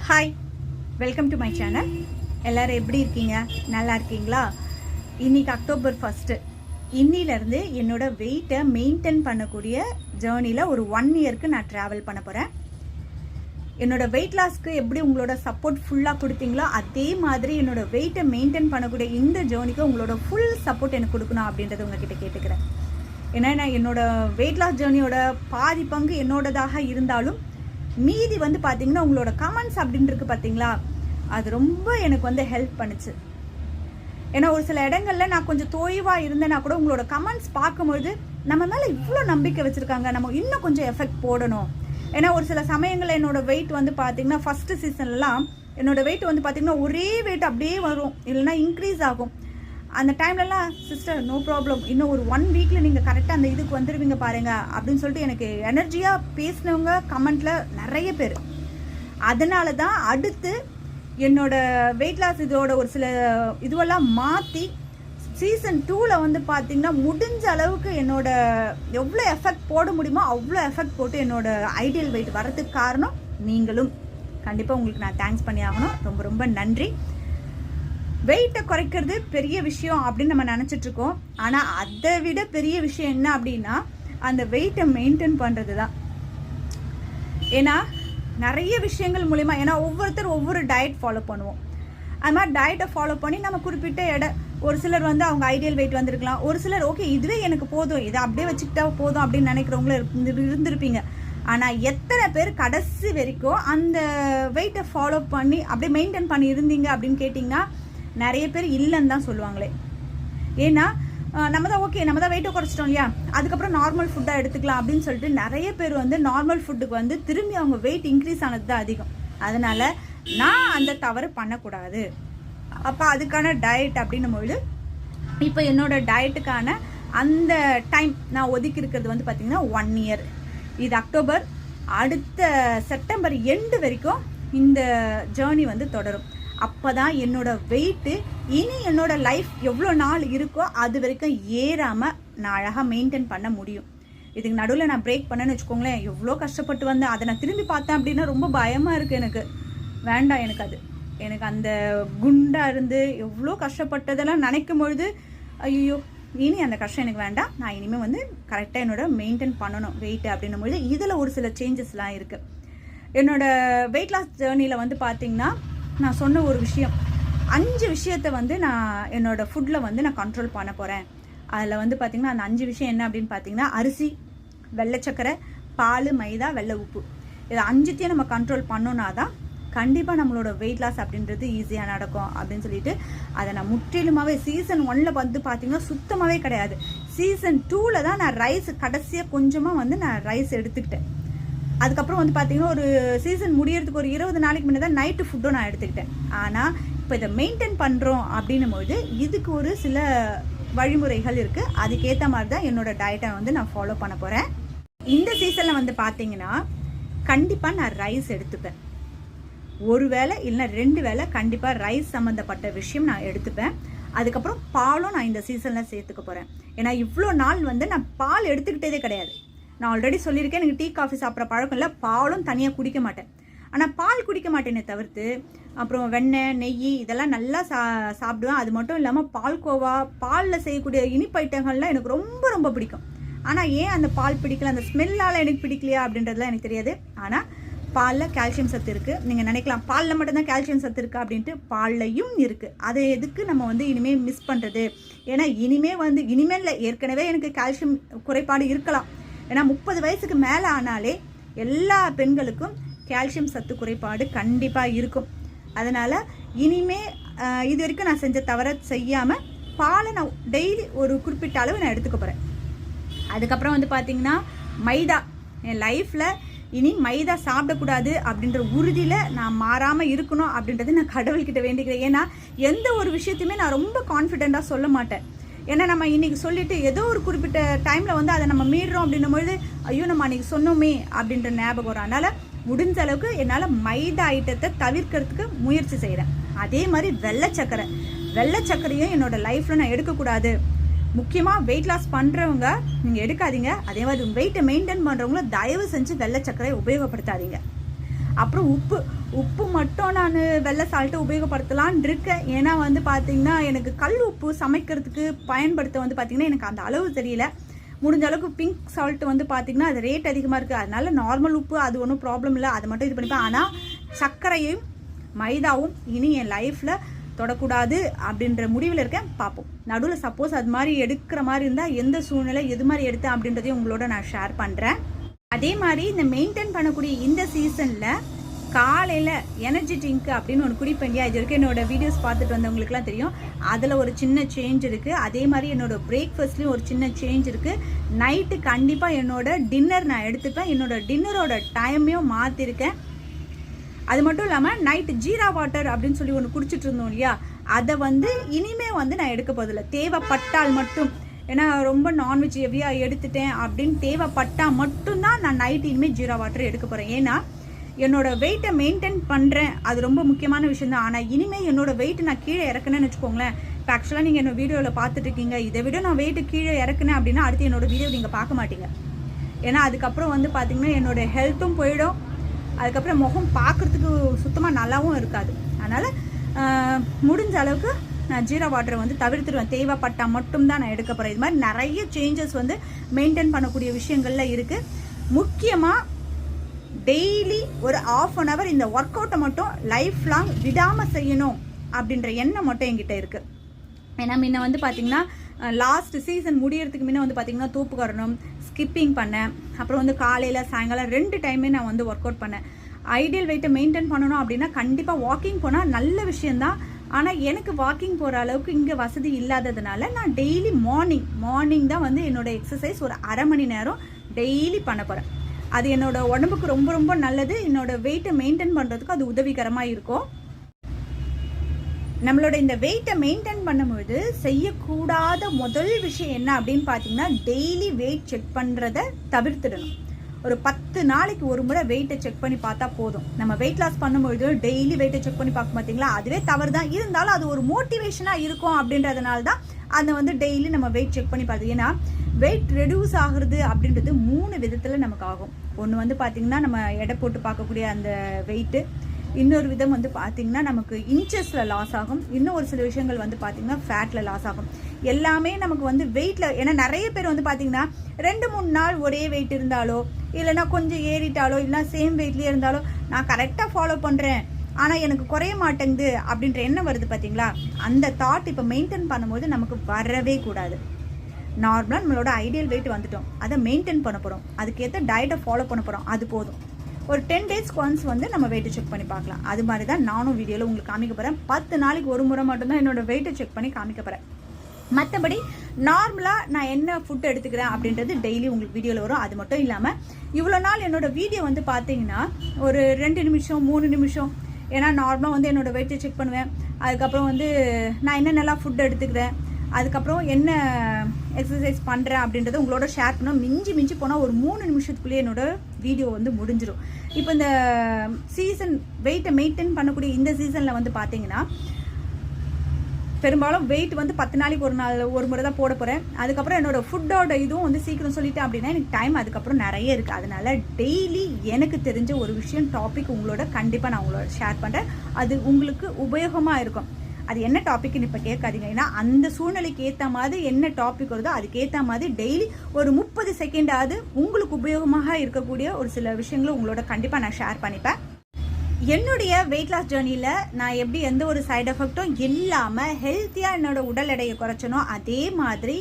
Hi, welcome to my channel. எல்லோரும் எப்படி இருக்கீங்க? நல்லா இருக்கீங்களா? இன்றைக்கி அக்டோபர் 1. இன்னிலேருந்து என்னோடய வெயிட்டை மெயின்டைன் பண்ணக்கூடிய ஜேர்னியில் ஒரு 1 இயருக்கு நான் ட்ராவல் பண்ண போகிறேன். என்னோடய வெயிட் லாஸ்க்கு எப்படி உங்களோட சப்போர்ட் ஃபுல்லாக கொடுத்தீங்களோ அதே மாதிரி என்னோடய வெயிட்டை மெயின்டைன் பண்ணக்கூடிய இந்த ஜேர்னிக்கு உங்களோட ஃபுல் சப்போர்ட் எனக்கு கொடுக்கணும் அப்படின்றத உங்ககிட்ட கேட்டுக்கிறேன். ஏன்னா நான் என்னோடய வெயிட் லாஸ் ஜேர்னியோட பாதி பங்கு என்னோடதாக இருந்தாலும் மீதி வந்து பார்த்தீங்கன்னா உங்களோட கமெண்ட்ஸ் அப்படின்றது பார்த்தீங்களா, அது ரொம்ப எனக்கு ஹெல்ப் பண்ணுச்சு. ஏன்னா ஒரு சில இடங்கள்ல நான் கொஞ்சம் தோய்வாக இருந்தேன்னா கூட உங்களோட கமெண்ட்ஸ் பார்க்கும்பொழுது நம்ம மேலே இவ்வளோ நம்பிக்கை வச்சுருக்காங்க, நம்ம இன்னும் கொஞ்சம் எஃபெக்ட் போடணும். ஏன்னா ஒரு சில சமயங்களில் என்னோட வெயிட் வந்து பார்த்தீங்கன்னா ஃபஸ்ட்டு சீசன்லாம் என்னோட வெயிட் வந்து பார்த்தீங்கன்னா ஒரே வெயிட் அப்படியே வரும், இல்லைன்னா இன்க்ரீஸ் ஆகும். அந்த டைம்லலாம் சிஸ்டர் நோ ப்ராப்ளம், இன்னும் ஒரு 1 வீக்கில் நீங்கள் கரெக்டாக அந்த இதுக்கு வந்துடுவீங்க பாருங்க அப்படின்னு சொல்லிட்டு எனக்கு எனர்ஜியாக பேசினவங்க கமெண்ட்டில் நிறைய பேர். அதனால தான் அடுத்து என்னோட வெயிட் லாஸ் இதோட ஒரு சில இதுவெல்லாம் மாற்றி சீசன் 2ல் வந்து பார்த்திங்கன்னா முடிஞ்ச அளவுக்கு என்னோட எவ்வளோ எஃபெக்ட் போட முடியுமோ அவ்வளோ எஃபெக்ட் போட்டு என்னோட ஐடியல் வெயிட் வர்றதுக்கு காரணம் நீங்களும். கண்டிப்பாக உங்களுக்கு நான் தேங்க்ஸ் பண்ணி ஆகணும். ரொம்ப ரொம்ப நன்றி. வெயிட்டை குறைக்கிறது பெரிய விஷயம் அப்படின்னு நம்ம நினச்சிட்ருக்கோம். ஆனால் அதை விட பெரிய விஷயம் என்ன அப்படின்னா அந்த வெயிட்டை மெயின்டைன் பண்ணுறது தான். ஏன்னா நிறைய விஷயங்கள் மூலிமா, ஏன்னா ஒவ்வொருத்தர் ஒவ்வொரு டயட் ஃபாலோ பண்ணுவோம். அது மாதிரி டயட்டை ஃபாலோ பண்ணி நம்ம குறிப்பிட்ட ஒரு சிலர் வந்து அவங்க ஐடியல் வெயிட் வந்திருக்கலாம், ஒரு சிலர் ஓகே இதுவே எனக்கு போதும், இதை அப்படியே வச்சுக்கிட்டா போதும் அப்படின்னு நினைக்கிறவங்களும் இருந்திருப்பீங்க. ஆனால் எத்தனை பேர் கடைசி வரைக்கும் அந்த வெயிட்டை ஃபாலோ பண்ணி அப்படியே மெயின்டைன் பண்ணி இருந்தீங்க அப்படின்னு கேட்டிங்கன்னா நிறைய பேர் இல்லைன்னு தான் சொல்லுவாங்களே. ஏன்னா நம்ம தான் வெயிட்டை குறைச்சிட்டோம் இல்லையா, அதுக்கப்புறம் நார்மல் ஃபுட்டாக எடுத்துக்கலாம் அப்படின்னு சொல்லிட்டு நிறைய பேர் வந்து நார்மல் ஃபுட்டுக்கு வந்து திரும்பி அவங்க வெயிட் இன்க்ரீஸ் ஆனது தான் அதிகம். அதனால் நான் அந்த தவறு பண்ணக்கூடாது. அப்போ அதுக்கான டயட் அப்படின்னும்பொழுது இப்போ என்னோட டயட்டுக்கான அந்த டைம் நான் ஒதுக்கி இருக்கிறது வந்து பார்த்திங்கன்னா 1 இயர். இது அக்டோபர், அடுத்த செப்டம்பர் எண்டு வரைக்கும் இந்த ஜேர்னி வந்து தொடரும். அப்போ தான் என்னோட வெயிட்டு இனி என்னோட லைஃப் எவ்வளோ நாள் இருக்கோ அது வரைக்கும் ஏறாமல் நான் அழகாக மெயின்டைன் பண்ண முடியும். இதுக்கு நடுவில் நான் பிரேக் பண்ணேன்னு வச்சுக்கோங்களேன், எவ்வளோ கஷ்டப்பட்டு வந்தேன். அதை நான் திரும்பி பார்த்தேன் அப்படின்னா ரொம்ப பயமாக இருக்குது. எனக்கு வேண்டாம். எனக்கு அந்த குண்டாக இருந்து எவ்வளோ கஷ்டப்பட்டதெல்லாம் நினைக்கும் பொழுது ஐயோ இனி அந்த கஷ்டம் எனக்கு வேண்டாம். நான் இனிமேல் வந்து கரெக்டாக என்னோட மெயின்டைன் பண்ணணும் வெயிட்டு அப்படின்னும் பொழுது இதில் ஒரு சில சேஞ்சஸ்லாம் இருக்குது. என்னோடய வெயிட் லாஸ் ஜேர்னியில் வந்து பார்த்திங்கன்னா நான் சொன்ன ஒரு விஷயம், 5 விஷயத்தை வந்து நான் என்னோடய ஃபுட்டில் வந்து நான் கண்ட்ரோல் பண்ண போகிறேன். அதில் வந்து பார்த்திங்கன்னா அந்த 5 விஷயம் என்ன அப்படின்னு பார்த்தீங்கன்னா அரிசி, வெள்ளை சக்கரை, பால், மைதா, வெள்ளை உப்பு. இதை 5த்தையும் நம்ம கண்ட்ரோல் பண்ணோன்னா தான் கண்டிப்பாக நம்மளோட வெயிட் லாஸ் அப்படின்றது ஈஸியாக நடக்கும் அப்படின்னு சொல்லிட்டு அதை நான் முற்றிலுமாகவே சீசன் 1ல் வந்து பார்த்திங்கன்னா சுத்தமாகவே கிடையாது. சீசன் 2ல் தான் நான் ரைஸ் கடைசியாக கொஞ்சமாக வந்து நான் ரைஸ் எடுத்துக்கிட்டேன். அதுக்கப்புறம் வந்து பார்த்தீங்கன்னா ஒரு சீசன் முடியறதுக்கு ஒரு 20 நாளைக்கு முன்னே தான் நைட்டு ஃபுட்டும் நான் எடுத்துக்கிட்டேன். ஆனால் இப்போ இதை மெயின்டைன் பண்ணுறோம் அப்படின்னும்போது இதுக்கு ஒரு சில வழிமுறைகள் இருக்குது. அதுக்கேற்ற மாதிரி தான் என்னோடய டயட்டை வந்து நான் ஃபாலோ பண்ண போகிறேன். இந்த சீசனில் வந்து பார்த்தீங்கன்னா கண்டிப்பாக நான் ரைஸ் எடுத்துப்பேன். ஒரு வேளை இல்லைன்னா 2 வேளை கண்டிப்பாக ரைஸ் சம்மந்தப்பட்ட விஷயம் நான் எடுத்துப்பேன். அதுக்கப்புறம் பாலும் நான் இந்த சீசனில் சேர்த்துக்க போகிறேன். ஏன்னா இவ்வளோ நாள் வந்து நான் பால் எடுத்துக்கிட்டதே கிடையாது. நான் ஆல்ரெடி சொல்லியிருக்கேன், எனக்கு டீ காஃபி சாப்பிட்ற பழக்கம் இல்லை, பாலும் தனியாக குடிக்க மாட்டேன். ஆனால் பால் குடிக்க மாட்டேனே தவிர்த்து அப்புறம் வெண்ணெய், நெய் இதெல்லாம் நல்லா சாப்பிடுவேன். அது மட்டும் இல்லாமல் பால்கோவா, பாலில் செய்யக்கூடிய இனிப்பு ஐட்டங்கள்லாம் எனக்கு ரொம்ப ரொம்ப பிடிக்கும். ஆனால் ஏன் அந்த பால் பிடிக்கல, அந்த ஸ்மெல்லால் எனக்கு பிடிக்கலையா அப்படின்றதுலாம் எனக்கு தெரியாது. ஆனால் பாலில் கால்சியம் சத்து இருக்குது. நீங்கள் நினைக்கலாம் பாலில் மட்டும்தான் கால்சியம் சத்து இருக்குது அப்படின்ட்டு, பால்லையும் இருக்குது. அதை எதுக்கு நம்ம வந்து இனிமேல் மிஸ் பண்ணுறது? ஏன்னா இனிமேல் ஏற்கனவே எனக்கு கால்சியம் குறைபாடு இருக்கலாம். ஏன்னா 30 வயசுக்கு மேலே ஆனாலே எல்லா பெண்களுக்கும் கால்சியம் சத்து குறைபாடு கண்டிப்பாக இருக்கும். அதனால் இனிமே இது வரைக்கும் நான் செஞ்ச தவறை செய்யாமல் பாலை நான் டெய்லி ஒரு குறிப்பிட்ட அளவு நான் எடுத்துக்க போகிறேன். அதுக்கப்புறம் வந்து பார்த்திங்கன்னா மைதா, என் லைஃப்பில் இனி மைதா சாப்பிடக்கூடாது அப்படின்ற உறுதியில் நான் மாறாமல் இருக்கணும் அப்படின்றது நான் கடவுள்கிட்ட வேண்டிக்கிறேன். ஏன்னா எந்த ஒரு விஷயத்தையுமே நான் ரொம்ப கான்ஃபிடெண்ட்டாக சொல்ல மாட்டேன். ஏன்னா நம்ம இன்றைக்கி சொல்லிவிட்டு ஏதோ ஒரு குறிப்பிட்ட டைமில் வந்து அதை நம்ம மீறுறோம் அப்படின்னும்பொழுது ஐயோ நம்ம அன்றைக்கி சொன்னோமே அப்படின்ற ஞாபகம் வரும். அதனால் முடிஞ்ச அளவுக்கு என்னால் மைதா ஐட்டத்தை தவிர்க்கிறதுக்கு முயற்சி செய்கிறேன். அதே மாதிரி வெள்ளை சர்க்கரையும் என்னோடய லைஃப்பில் நான் எடுக்கக்கூடாது. முக்கியமாக வெயிட் லாஸ் பண்ணுறவங்க நீங்கள் எடுக்காதீங்க. அதே மாதிரி வெயிட்டை மெயின்டைன் பண்ணுறவங்கள தயவு செஞ்சு வெள்ளை சர்க்கரை உபயோகப்படுத்தாதீங்க. அப்புறம் உப்பு மட்டும் நான் வெள்ளை சால்ட்டை உபயோகப்படுத்தலான் இருக்கேன். ஏன்னா வந்து பார்த்திங்கன்னா எனக்கு கல் உப்பு சமைக்கிறதுக்கு பயன்படுத்த வந்து பார்த்திங்கன்னா எனக்கு அந்த அளவு தெரியல. முடிஞ்ச அளவுக்கு பிங்க் சால்ட் வந்து பார்த்திங்கன்னா அது ரேட் அதிகமாக இருக்குது. அதனால நார்மல் உப்பு அது ஒன்றும் ப்ராப்ளம் இல்லை, அதை மட்டும் இது பண்ணிப்பேன். ஆனால் சர்க்கரையும் மைதாவும் இனி என் லைஃப்பில் தொடக்கூடாது அப்படின்ற முடிவில் இருக்கேன். பார்ப்போம், நடுவில் சப்போஸ் அது மாதிரி எடுக்கிற மாதிரி இருந்தால் எந்த சூழ்நிலை எது மாதிரி எடுத்தேன் அப்படின்றதையும் உங்களோட நான் ஷேர் பண்ணுறேன். அதே மாதிரி இந்த மெயின்டைன் பண்ணக்கூடிய இந்த சீசனில் காலையில் எனர்ஜி ட்ரிங்க் அப்படின்னு ஒன்று குடிப்பேன் இல்லையா, இது வரைக்கும் என்னோட வீடியோஸ் பார்த்துட்டு வந்தவங்களுக்குலாம் தெரியும். அதில் ஒரு சின்ன சேஞ்ச் இருக்குது. அதே மாதிரி என்னோட பிரேக்ஃபாஸ்ட்லேயும் ஒரு சின்ன சேஞ்ச் இருக்குது. நைட்டு கண்டிப்பாக என்னோட டின்னர் நான் எடுத்துப்பேன். என்னோட டின்னரோட டைமையும் மாற்றிருக்கேன். அது மட்டும் இல்லாமல் நைட்டு ஜீரா வாட்டர் அப்படின்னு சொல்லி ஒன்று குடிச்சிட்டு இருந்தோம் இல்லையா, அதை வந்து இனிமே வந்து நான் எடுக்க போதில்லை, தேவைப்பட்டால் மட்டும். ஏன்னா ரொம்ப நான்வெஜ் ஹெவியாக எடுத்துட்டேன் அப்படின்னு தேவைப்பட்டால் மட்டும்தான் நான் நைட்டு இனிமேல் ஜீரா வாட்டர் எடுக்க போகிறேன். ஏன்னா என்னோட வெயிட்டை மெயின்டைன் பண்ணுறேன், அது ரொம்ப முக்கியமான விஷயம் தான். ஆனால் இனிமேல் என்னோட வெயிட் நான் கீழே இறக்குனேன்னு வச்சுக்கோங்களேன். இப்போ ஆக்சுவலாக நீங்கள் என்னோட வீடியோவில் பார்த்துட்டு இருக்கீங்க, இதை விட நான் வெயிட்டு கீழே இறக்குனேன் அப்படின்னா அடுத்து என்னோட வீடியோ நீங்கள் பார்க்க மாட்டீங்க. ஏன்னா அதுக்கப்புறம் வந்து பார்த்திங்கன்னா என்னோட ஹெல்த்தும் போயிடும், அதுக்கப்புறம் முகம் பார்க்குறதுக்கு சுத்தமாக நல்லாவும் இருக்காது. அதனால் முடிஞ்ச அளவுக்கு நான் ஜீரா வாட்டரை வந்து தவிர்த்துடுவேன், தேவைப்பட்டால் மட்டும்தான் நான் எடுக்க போகிறேன். இது மாதிரி நிறைய சேஞ்சஸ் வந்து மெயின்டைன் பண்ணக்கூடிய விஷயங்கள்ல இருக்குது. முக்கியமாக டெய்லி ஒரு 1/2 hour இந்த ஒர்க் அவுட்டை மட்டும் லைஃப் லாங் விடாமல் செய்யணும் அப்படின்ற எண்ணம் மட்டும் என்கிட்ட இருக்குது. ஏன்னா முன்ன வந்து பார்த்திங்கன்னா லாஸ்ட் சீசன் முடியறதுக்கு முன்ன வந்து பார்த்திங்கன்னா தூப்புக்கரணம் ஸ்கிப்பிங் பண்ணேன். அப்புறம் வந்து காலையில் சாயங்காலம் 2 டைமே நான் வந்து ஒர்க் அவுட் பண்ணேன். ஐடியல் வெயிட்டை மெயின்டைன் பண்ணணும் அப்படின்னா கண்டிப்பாக வாக்கிங் போனால் நல்ல விஷயந்தான். ஆனால் எனக்கு வாக்கிங் போகிற அளவுக்கு இங்கே வசதி இல்லாததுனால நான் டெய்லி மார்னிங் தான் வந்து என்னோட எக்ஸசைஸ் ஒரு 1/2 மணி நேரம் டெய்லி பண்ண போகிறேன். அது என்னோட உடம்புக்கு ரொம்ப ரொம்ப நல்லது. என்னோட வெயிட்டை மெயின்டைன் பண்ணுறதுக்கு அது உதவிகரமாக இருக்கும். நம்மளோட இந்த வெயிட்டை மெயின்டைன் பண்ணும்போது செய்யக்கூடாத முதல் விஷயம் என்ன அப்படின்னு பார்த்தீங்கன்னா டெய்லி வெயிட் செக் பண்ணுறதை தவிர்த்துடணும். ஒரு 10 நாளைக்கு ஒரு முறை வெயிட்டை செக் பண்ணி பார்த்தா போதும். நம்ம வெயிட் லாஸ் பண்ணும்பொழுது டெய்லி வெயிட்டை செக் பண்ணி பார்க்க பார்த்தீங்களா, அதுவே தவறு தான். இருந்தாலும் அது ஒரு மோட்டிவேஷனாக இருக்கும் அப்படின்றதுனால தான் அதை வந்து டெய்லி நம்ம வெயிட் செக் பண்ணி பார்த்தோம். ஏன்னா வெயிட் ரெடியூஸ் ஆகுறது அப்படின்றது 3 விதத்தில் நமக்கு ஆகும். ஒன்று வந்து பார்த்திங்கன்னா நம்ம எடை போட்டு பார்க்கக்கூடிய அந்த வெயிட்டு, இன்னொரு விதம் வந்து பார்த்திங்கன்னா நமக்கு இன்ச்சஸில் லாஸ் ஆகும், இன்னும் ஒரு சில விஷயங்கள் வந்து பார்த்திங்கன்னா ஃபேட்டில் லாஸ் ஆகும். எல்லாமே நமக்கு வந்து வெயிட்டில், ஏன்னா நிறைய பேர் வந்து பார்த்திங்கன்னா 2-3 நாள் ஒரே வெயிட் இருந்தாலோ இல்லைனா கொஞ்சம் ஏறிட்டாலோ இல்லைனா சேம் வெயிட்லேயே இருந்தாலோ நான் கரெக்டாக ஃபாலோ பண்ணுறேன் ஆனால் எனக்கு குறைய மாட்டேங்குது அப்படின்ற எண்ணம் வருது பார்த்தீங்களா. அந்த தாட் இப்போ மெயின்டைன் பண்ணும்போது நமக்கு வரவே கூடாது. நார்மலாக நம்மளோட ஐடியல் வெயிட் வந்துட்டோம், அதை மெயின்டைன் பண்ண போகிறோம், அதுக்கேற்ற டயட்டை ஃபாலோ பண்ண போகிறோம், அது போதும். ஒரு 10 days ஒன்ஸ் வந்து நம்ம வெயிட்டை செக் பண்ணி பார்க்கலாம். அது மாதிரி தான் நானும் வீடியோவில் உங்களுக்கு காமிக்க போகிறேன். 10 நாளைக்கு ஒரு முறை மட்டும்தான் என்னோட வெயிட்டை செக் பண்ணி காமிக்க போகிறேன். மற்றபடி நார்மலாக நான் என்ன ஃபுட் எடுத்துக்கிறேன் அப்படின்றது டெய்லி உங்களுக்கு வீடியோவில் வரும். அது மட்டும் இல்லாமல் இவ்வளோ நாள் என்னோட வீடியோ வந்து பார்த்தீங்கன்னா ஒரு 2 நிமிஷம் 3 நிமிஷம், ஏன்னா நார்மலாக வந்து என்னோட வெயிட்டை செக் பண்ணுவேன், அதுக்கப்புறம் வந்து நான் என்னென்னலாம் ஃபுட் எடுத்துக்கிறேன், அதுக்கப்புறம் என்ன எக்ஸசைஸ் பண்ணுறேன் அப்படின்றத உங்களோட ஷேர் பண்ணோம். மிஞ்சி போனால் ஒரு 3 நிமிஷத்துக்குள்ளேயே என்னோட வீடியோ வந்து முடிஞ்சிடும். இப்போ இந்த சீசன் வெயிட்டை மெயின்டைன் பண்ணக்கூடிய இந்த சீசனில் வந்து பார்த்தீங்கன்னா பெரும்பாலும் வெயிட் வந்து 10 நாளைக்கு ஒரு முறை தான் போட போகிறேன். அதுக்கப்புறம் என்னோட ஃபுட்டோட இதுவும் வந்து சீக்கிரம் சொல்லிட்டேன் அப்படின்னா எனக்கு டைம் அதுக்கப்புறம் நிறைய இருக்குது. அதனால டெய்லி எனக்கு தெரிஞ்ச ஒரு விஷயம் டாபிக் உங்களோட கண்டிப்பாக நான் உங்களோட ஷேர் பண்ணுறேன். அது உங்களுக்கு உபயோகமாக இருக்கும். அது என்ன டாபிக்னு இப்போ கேட்காதீங்க, ஏன்னா அந்த சூழ்நிலைக்கு ஏற்ற மாதிரி என்ன டாபிக் வருதோ அதுக்கேற்ற மாதிரி டெய்லி ஒரு 30 செகண்டாவது உங்களுக்கு உபயோகமாக இருக்கக்கூடிய ஒரு சில விஷயங்களும் உங்களோட கண்டிப்பாக நான் ஷேர் பண்ணிப்பேன். என்னுடைய வெயிட் லாஸ் ஜேர்னியில் நான் எப்படி எந்த ஒரு சைடு எஃபெக்டும் இல்லாமல் ஹெல்த்தியாக என்னோட உடல் எடையை குறைச்சனோ அதே மாதிரி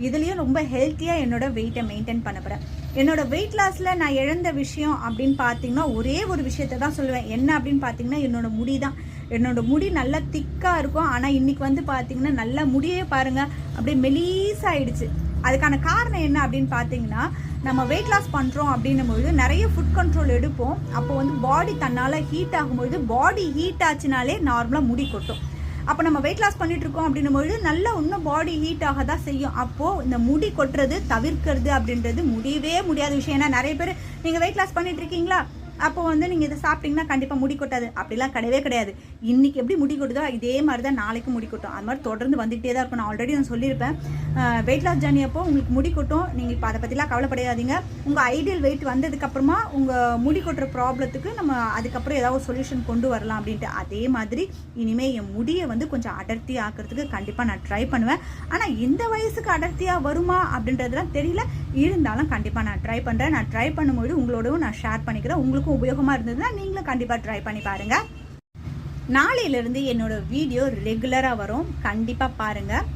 இதுலேயும் ரொம்ப ஹெல்த்தியாக என்னோட வெயிட்டை மெயின்டைன் பண்ண போகிறேன். என்னோட வெயிட் லாஸில் நான் இழந்த விஷயம் அப்படின்னு பார்த்தீங்கன்னா ஒரே ஒரு விஷயத்தை தான் சொல்லுவேன். என்ன அப்படின்னு பார்த்தீங்கன்னா என்னோட முடி தான். என்னோட முடி நல்லா திக்காக இருக்கும், ஆனால் இன்றைக்கி வந்து பார்த்தீங்கன்னா நல்லா முடியே பாருங்கள் அப்படியே மெலீஸாகிடுச்சு. அதுக்கான காரணம் என்ன அப்படின்னு பார்த்தீங்கன்னா நம்ம வெயிட் லாஸ் பண்ணுறோம் அப்படின்னும்பொழுது நிறைய ஃபுட் கண்ட்ரோல் எடுப்போம். அப்போ வந்து பாடி தன்னால் ஹீட் ஆகும்பொழுது பாடி ஹீட் ஆச்சுனாலே நார்மலாக முடி கொட்டும். அப்போ நம்ம வெயிட் லாஸ் பண்ணிட்டு இருக்கோம் அப்படின்னும்பொழுது நல்லா இன்னும் பாடி ஹீட் ஆக தான் செய்யும். அப்போது இந்த முடி கொட்டுறது தவிர்க்கிறது அப்படின்றது முடியவே முடியாத விஷயம். ஏன்னா நிறைய பேர் நீங்கள் வெயிட் லாஸ் பண்ணிட்டு இருக்கீங்களா, அப்போ வந்து நீங்கள் இதை சாப்பிட்டீங்கன்னா கண்டிப்பாக முடி கொட்டாது. அப்படிலாம் கிடையவே கிடையாது. இன்றைக்கி எப்படி முடி கொட்டுதோ இதே மாதிரி தான் நாளைக்கு முடி கொட்டும். அது மாதிரி தொடர்ந்து வந்துகிட்டே தான் இருக்கும். நான் ஆல்ரெடி நான் சொல்லியிருப்பேன், வெயிட் லாஸ் ஜர்னி அப்போ உங்களுக்கு முடி கொட்டும். நீங்கள் இப்போ அதை பற்றிலாம் கவலைப்படாதீங்க. உங்கள் ஐடியல் வெயிட் வந்ததுக்கப்புறமா உங்கள் முடி கொட்டுற ப்ராப்ளத்துக்கு நம்ம அதுக்கப்புறம் ஏதாவது ஒரு சொல்யூஷன் கொண்டு வரலாம் அப்படின்ட்டு. அதே மாதிரி இனிமேல் என் முடியை வந்து கொஞ்சம் அடர்த்தி ஆக்கிறதுக்கு கண்டிப்பாக நான் ட்ரை பண்ணுவேன். ஆனால் இந்த வயசுக்கு அடர்த்தியாக வருமா அப்படின்றதுலாம் தெரியல. இருந்தாலும் கண்டிப்பாக நான் ட்ரை பண்ணுறேன். நான் ட்ரை பண்ணும்போது உங்களோடவும் நான் ஷேர் பண்ணிக்கிறேன். உங்களுக்கும் உபயோகமாக இருந்ததுன்னா நீங்களும் கண்டிப்பாக ட்ரை பண்ணி பாருங்கள். நாளையிலேருந்து என்னோட வீடியோ ரெகுலராக வரும், கண்டிப்பாக பாருங்கள்.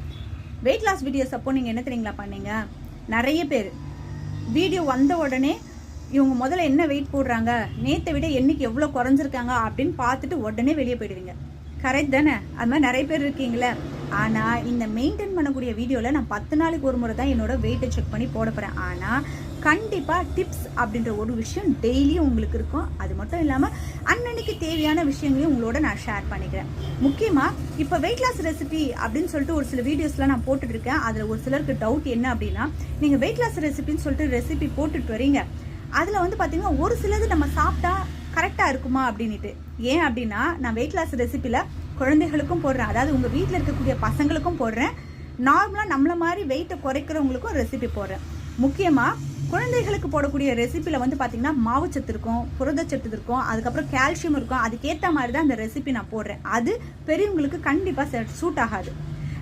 வெயிட் லாஸ் வீடியோஸ் அப்போ நீங்கள் என்ன தெரியுங்களா பண்ணீங்க, நிறைய பேர் வீடியோ வந்த உடனே இவங்க முதல்ல என்ன வெயிட் போடுறாங்க, நேற்றை விட என்னைக்கு எவ்வளோ குறைஞ்சிருக்காங்க அப்படின்னு பார்த்துட்டு உடனே வெளியே போயிடுவீங்க. கரெக்ட் தானே? அது மாதிரி நிறைய பேர் இருக்கீங்களே. ஆனால் இந்த மெயின்டைன் பண்ணக்கூடிய வீடியோவில் நான் 10 நாளைக்கு ஒரு முறை தான் என்னோட வெயிட்டை செக் பண்ணி போட போகிறேன். ஆனால் கண்டிப்பாக டிப்ஸ் அப்படின்ற ஒரு விஷயம் டெய்லியும் உங்களுக்கு இருக்கும். அது மட்டும் இல்லாமல் அன்னன்னைக்கு தேவையான விஷயங்களையும் உங்களோட நான் ஷேர் பண்ணிக்கிறேன். முக்கியமாக இப்போ வெயிட் லாஸ் ரெசிபி அப்படின்னு சொல்லிட்டு ஒரு சில வீடியோஸ்லாம் நான் போட்டுட்ருக்கேன். அதில் ஒரு சிலருக்கு டவுட் என்ன அப்படின்னா, நீங்கள் வெயிட் லாஸ் ரெசிபின்னு சொல்லிட்டு ரெசிபி போட்டுட்டு வரீங்க, அதில் வந்து பார்த்தீங்கன்னா ஒரு சிலது நம்ம சாப்பிட்டா கரெக்டாக இருக்குமா அப்படின்ட்டு. ஏன் அப்படின்னா, நான் வெயிட் லாஸ் ரெசிப்பியில் குழந்தைகளுக்கும் போடுறேன், அதாவது உங்கள் வீட்டில் இருக்கக்கூடிய பசங்களுக்கும் போடுறேன், நார்மலாக நம்மள மாதிரி வெயிட்டை குறைக்கிறவங்களுக்கும் ரெசிபி போடுறேன். முக்கியமாக குழந்தைகளுக்கு போடக்கூடிய ரெசிப்பியில் வந்து பார்த்திங்கன்னா மாவுச்சத்து இருக்கும், புரதச்சத்து இருக்கும், அதுக்கப்புறம் கால்சியம் இருக்கும். அதுக்கேற்ற மாதிரி தான் அந்த ரெசிபி நான் போடுறேன். அது பெரியவங்களுக்கு கண்டிப்பாக சூட் ஆகாது.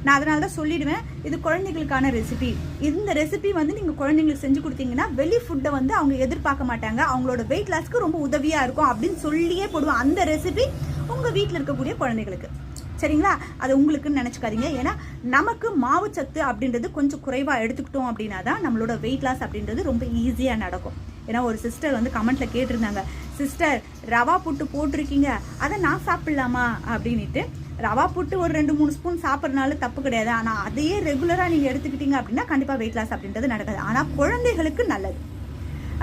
நான் அதனால தான் சொல்லிடுவேன், இது குழந்தைகளுக்கான ரெசிபி. இந்த ரெசிபி வந்து நீங்கள் குழந்தைங்களுக்கு செஞ்சு கொடுத்தீங்கன்னா வெளி ஃபுட்டை வந்து அவங்க எதிர்பார்க்க மாட்டாங்க, அவங்களோட வெயிட் லாஸ்க்கு ரொம்ப உதவியாக இருக்கும் அப்படின்னு சொல்லியே போடுவேன். அந்த ரெசிபி உங்கள் வீட்டில் இருக்கக்கூடிய குழந்தைகளுக்கு, சரிங்களா? அது உங்களுக்குன்னு நினச்சிக்காதீங்க. ஏன்னா நமக்கு மாவுச்சத்து அப்படின்றது கொஞ்சம் குறைவாக எடுத்துக்கிட்டோம் அப்படின்னா தான் நம்மளோட வெயிட் லாஸ் அப்படின்றது ரொம்ப ஈஸியாக நடக்கும். ஏன்னா ஒரு சிஸ்டர் வந்து கமெண்ட்டில் கேட்டிருந்தாங்க, சிஸ்டர் ரவா புட்டு போட்டிருக்கீங்க, அதை நான் சாப்பிட்லாமா அப்படின்ட்டு. ரவா புட்டு ஒரு 2-3 ஸ்பூன் சாப்பிட்றதுனால தப்பு கிடையாது. ஆனால் அதையே ரெகுலராக நீங்கள் எடுத்துக்கிட்டீங்க அப்படின்னா கண்டிப்பாக வெயிட் லாஸ் அப்படின்றது நடக்காது. ஆனால் குழந்தைகளுக்கு நல்லது.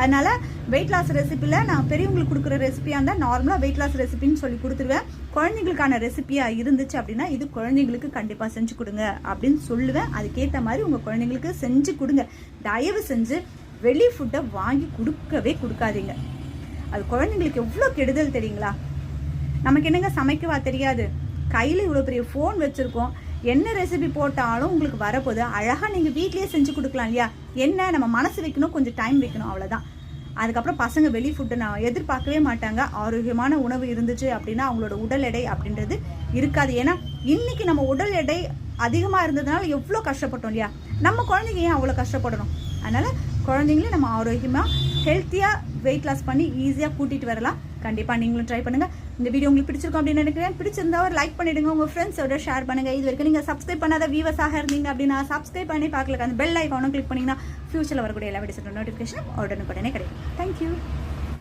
அதனால் வெயிட் லாஸ் ரெசிப்பியில் நான் பெரியவங்களுக்கு கொடுக்குற ரெசிப்பியாக இருந்தால் நார்மலாக வெயிட் லாஸ் ரெசிப்பின்னு சொல்லி கொடுத்துருவேன். குழந்தைங்களுக்கான ரெசிப்பியாக இருந்துச்சு அப்படின்னா இது குழந்தைங்களுக்கு கண்டிப்பாக செஞ்சு கொடுங்க அப்படின்னு சொல்லுவேன். அதுக்கேற்ற மாதிரி உங்கள் குழந்தைங்களுக்கு செஞ்சு கொடுங்க. தயவு செஞ்சு வெளி ஃபுட்டை வாங்கி கொடுக்கவே கொடுக்காதீங்க. அது குழந்தைங்களுக்கு எவ்வளோ கெடுதல் தெரியுங்களா? நமக்கு என்னங்க சமைக்கவா தெரியாது? கையில் இவ்வளோ பெரிய ஃபோன் வச்சுருக்கோம், என்ன ரெசிபி போட்டாலும் உங்களுக்கு வரப்போகுது. அழகாக நீங்கள் வீட்லேயே செஞ்சு கொடுக்கலாம் இல்லையா? என்ன நம்ம மனசு வைக்கணும், கொஞ்சம் டைம் வைக்கணும், அவ்வளோதான். அதுக்கப்புறம் பசங்க வெளி ஃபுட்டு நான் எதிர்பார்க்கவே மாட்டாங்க. ஆரோக்கியமான உணவு இருந்துச்சு அப்படின்னா அவங்களோட உடல் எடை அப்படின்றது இருக்காது. ஏன்னா இன்றைக்கி நம்ம உடல் எடை அதிகமாக இருந்ததுனால எவ்வளோ கஷ்டப்பட்டோம் இல்லையா? நம்ம குழந்தைங்க ஏன் அவ்வளோ கஷ்டப்படணும்? அதனால் குழந்தைங்களே நம்ம ஆரோக்கியமாக ஹெல்த்தியாக வெயிட் லாஸ் பண்ணி ஈஸியாக கூட்டிகிட்டு வரலாம். கண்டிப்பாக நீங்களும் ட்ரை பண்ணுங்கள். இந்த வீடியோ உங்களுக்கு பிடிச்சிருக்கும் அப்படின்னு நினைக்கிறேன். பிடிச்சிருந்தா ஒரு லைக் பண்ணிவிடுங்க, உங்கள் ஃப்ரெண்ட்ஸோட ஷேர் பண்ணுங்கள். இது வரைக்கும் நீங்கள் சப்ஸ்கிரைப் பண்ணாத வியூவர்ஸாக இருந்தீங்க அப்படின்னா சப்ஸ்கிரைப் பண்ணி பார்க்கல அந்த பெல் ஐக்கானும் கிளிக் பண்ணிங்கன்னா ஃபியூச்சரில் வரக்கூடிய எல்லா வீடியோஸோட நோட்டிஃபிகேஷன் உடனுக்குடனே கிடைக்கும். தேங்க்யூ.